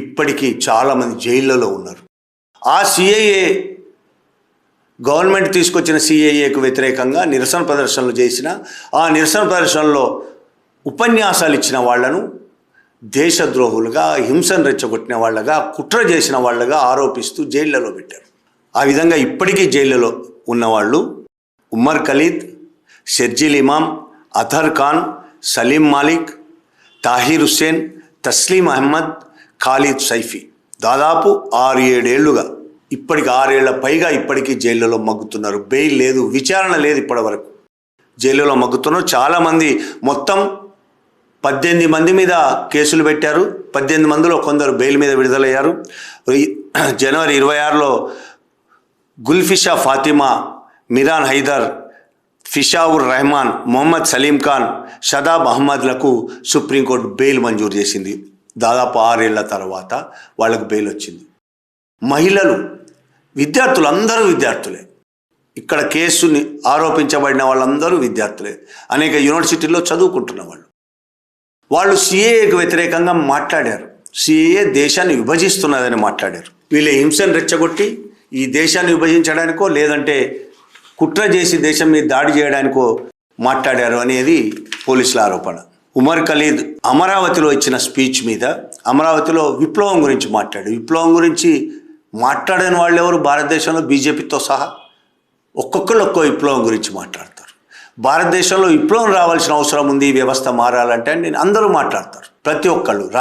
ఇప్పటికీ చాలామంది జైళ్ళలో ఉన్నారు. ఆ సిఏఏ గవర్నమెంట్ తీసుకొచ్చిన సిఏఏకు వ్యతిరేకంగా నిరసన ప్రదర్శనలు చేసిన ఆ నిరసన ప్రదర్శనలో ఉపన్యాసాలు ఇచ్చిన వాళ్లను దేశద్రోహులుగా, హింసను రెచ్చగొట్టిన వాళ్ళగా, కుట్ర చేసిన వాళ్ళగా ఆరోపిస్తూ జైళ్లలో పెట్టారు. ఆ విధంగా ఇప్పటికీ జైళ్లలో ఉన్నవాళ్ళు ఉమర్ ఖలీద్, షర్జిల్ ఇమాం, అథర్ ఖాన్, సలీం మాలిక్, తాహిర్ హుస్సేన్, తస్లీం అహ్మద్, ఖాలిద్ సైఫీ దాదాపు 6-7 ఏళ్లుగా, ఇప్పటికి 6 ఏళ్ల పైగా ఇప్పటికీ జైళ్ళలో మగ్గుతున్నారు. బెయిల్ లేదు, విచారణ లేదు, ఇప్పటి వరకు జైలులో మగ్గుతున్నారు. చాలామంది మొత్తం 18 మంది మీద కేసులు పెట్టారు. 18 మందిలో కొందరు బెయిల్ మీద విడుదలయ్యారు. జనవరి 26లో గుల్ఫిషా ఫాతిమా, మిరాన్ హైదర్, ఫిషావుర్ రెహమాన్, మొహమ్మద్ సలీం ఖాన్, షదాబ్ అహ్మద్లకు సుప్రీంకోర్టు బెయిల్ మంజూరు చేసింది. దాదాపు 6 ఏళ్ల తర్వాత వాళ్ళకు బెయిల్ వచ్చింది. మహిళలు, విద్యార్థులు అందరూ విద్యార్థులే. ఇక్కడ కేసుని ఆరోపించబడిన వాళ్ళందరూ విద్యార్థులే. అనేక యూనివర్సిటీల్లో చదువుకుంటున్న వాళ్ళు సిఏఏకు వ్యతిరేకంగా మాట్లాడారు. సిఏఏ దేశాన్ని విభజిస్తున్నదని మాట్లాడారు. వీళ్ళ హింసను రెచ్చగొట్టి ఈ దేశాన్ని విభజించడానికో లేదంటే కుట్ర చేసి దేశం మీద దాడి చేయడానికో మాట్లాడారు అనేది పోలీసుల ఆరోపణ. ఉమర్ ఖలీద్ అమరావతిలో ఇచ్చిన స్పీచ్ మీద, అమరావతిలో విప్లవం గురించి మాట్లాడారు. విప్లవం గురించి మాట్లాడని వాళ్ళు ఎవరు భారతదేశంలో? బీజేపీతో సహా ఒక్కొక్కరు ఒక్కో విప్లవం గురించి మాట్లాడతారు. భారతదేశంలో విప్లవం రావాల్సిన అవసరం ఉంది, వ్యవస్థ మారాలంటే అందరూ మాట్లాడతారు. ప్రతి ఒక్కళ్ళు